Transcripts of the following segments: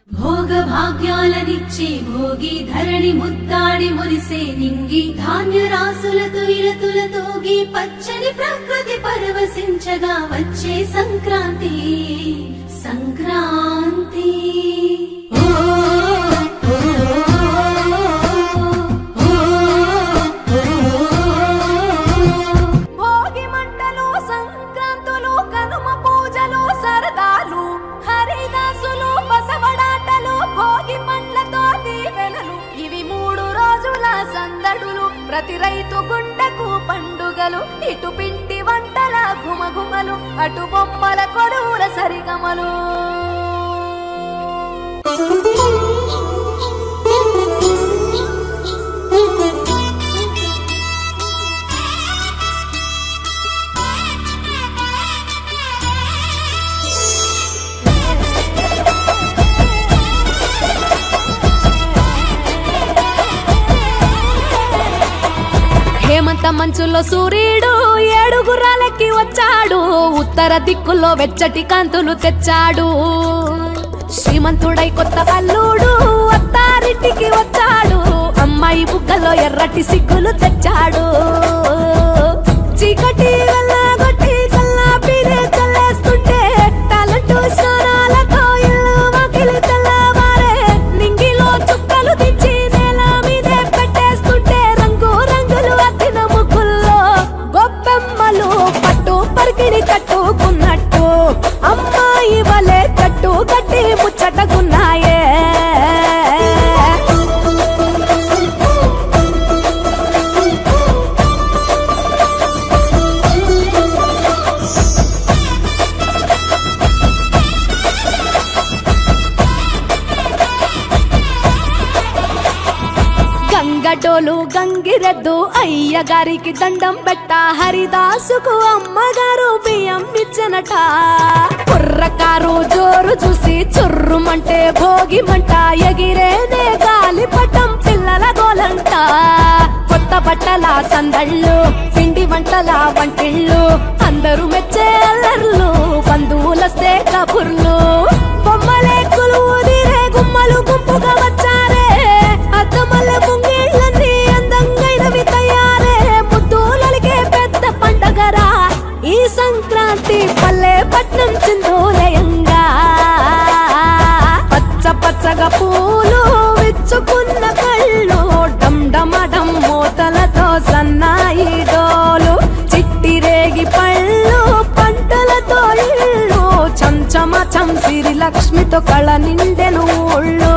భోగ భాగ్యాలనిచ్చే భోగి ధరణి ముద్దాడి మురిసే నింగి ధాన్య రాసులతో ఇలతులతోగి పచ్చని ప్రకృతి పరవశించగా వచ్చే సంక్రాంతి సంక్రాంతి ప్రతి రైతు గుండెకు పండుగలు ఇటు పిండి వంటల గుమగుమలు అటు బొమ్మల కొడువుల సరిగమలు హేమంత మంచులో సూర్యుడు ఏడుగురాలకి వచ్చాడు ఉత్తర దిక్కులో వెచ్చటి కాంతులు తెచ్చాడు శ్రీమంతుడై కొత్త అల్లుడు అత్తారింటికి వచ్చాడు అమ్మాయి బుగ్గలో ఎర్రటి సిగ్గులు తెచ్చాడు చీకటి వెళ్ళగొట్టి కల్లాపిరే చల్లేస్తుంటే టాలెంట్ స్నానాలతో ఇల్లు వాకిలి తెల్లవారే నింగిలో చుక్కలు దించి నేల మీదే పెట్టేస్తుంటే రంగు రంగులు అద్దిన ముగ్గుల్లో గొప్పెమ్మలు పట్టు పరికిణి కట్టుకున్నట్టు అమ్మాయి వలె కట్టు కట్టి ముచ్చటకున్నాయే గంగటోలు గంగిరెద్దు అయ్యగారికి దండం పెట్ట హరిదాసుకు అమ్మగారు బియ్యం ఇచ్చనట కుర్రకారు జోరు చూసి చుర్రుమంటే భోగి మంట ఎగిరేనే గాలిపటం పిల్లల గోలంట కొత్త బట్టల సందళ్ళు పిండి వంటల వంటిళ్ళు అందరూ మెచ్చే అల్లర్లు బంధువులస్తే కబుర్లు బొమ్మలే కొలువుదిరే గుమ్మలు గుంపుగా వచ్చారే అద్దమల్ల ముంగిళ్ళన్నీ అందంగైనవి తయారే ముద్దులకే పెద్ద పండగరా ఈ సంక్రాంతి పల్లె పట్నం చిందోలయంగా పచ్చ పచ్చగా పూలు విచ్చుకున్న కళ్ళు డమ్ మూతలతో సన్నాయి డోలు చిట్టి రేగి పళ్ళు పంటలతో ఇళ్ళు చంచమ చంసిరి లక్ష్మితో కళ నిండెను ఊళ్ళు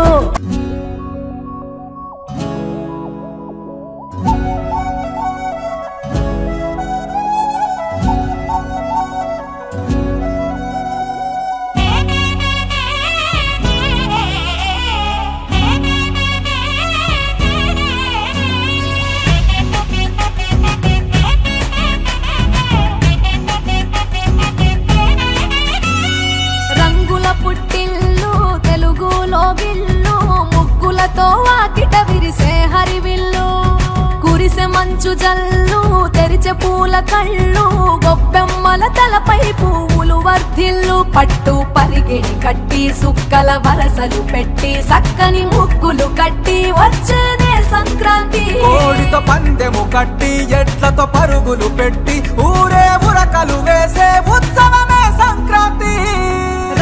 మంచు జల్లు తెరిచే పూల కళ్ళు గొప్పెమ్మల తలపై పువ్వులు వర్ధిల్లు పట్టు పరిగెడి కట్టి సుక్కల వరసలు పెట్టి సక్కని ముగ్గులు కట్టి వచ్చేనే సంక్రాంతి కోడితో పందెము కట్టి ఎట్లతో పరుగులు పెట్టి ఊరే ఉరకలు వేసే ఉత్సవమే సంక్రాంతి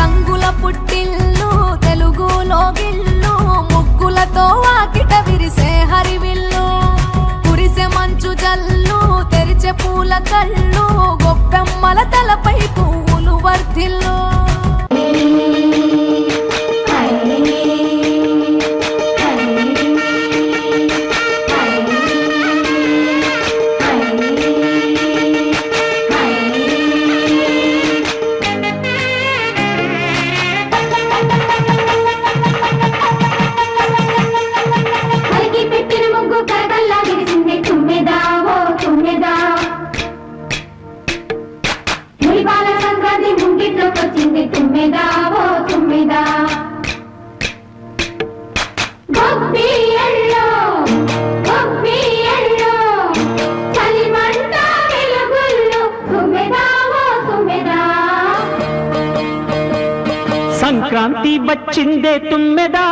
రంగుల పుట్టిల్లు తెలుగులో గిల్లు ముగ్గులతో వాకిట విరిసే హరివిల్లు మంచు జల్లు తెరిచే పూల కళ్ళు గొప్పెమ్మల తలపై పువ్వులు వర్ధిల్లు సంక్రాంతి వచ్చిందే తుమ్మెదా,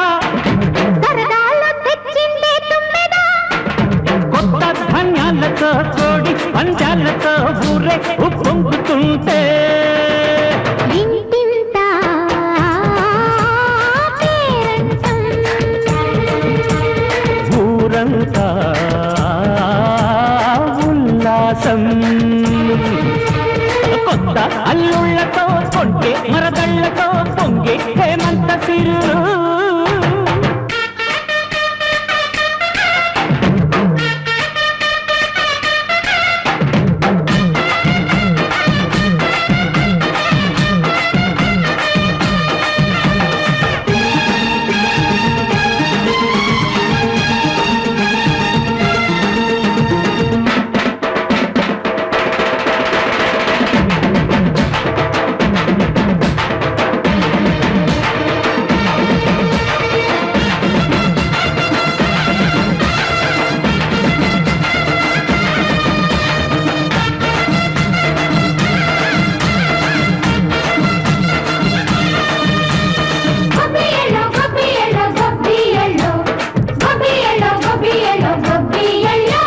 సరదాలు తెచ్చిందే తుమ్మెదా, కొత్త ధాన్యాలతో కోడి పంజాలతో ఊరే ఉప్పొంగుతుంటే ఇంటింటా పేరంటం, ఊరంతా ఉల్లాసం. కొత్త అల్లుళ్ళతో కొంటే మరదళ్ళతో పొంగే హేమంత సిరు. గొబ్బియలో గొబ్బియలో గొబ్బియలో గొబ్బియలో గొబ్బియలో గొబ్బియలో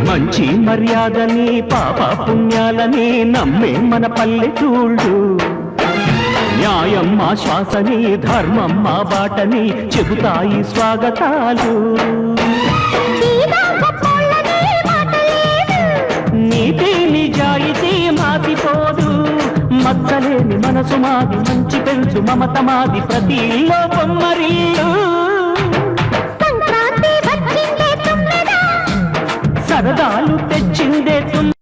మంచి మర్యాదని పాప పుణ్యాలని నమ్మే మన పల్లెటూళ్ళు, న్యాయం మా శ్వాసని ధర్మం మా బాటని చెబుతాయి స్వాగతాలు. నీతి నిజాయితీ మాసిపోదు, మచ్చలేని మనసు మాది, మంచి పెంచు మమత మాది, ప్రతి ఇల్లో బొమ్మరిల్లు. సంక్రాంతి వచ్చిందే తుమ్మెదా, సరదాలు తెచ్చిందే తుమ్మెద.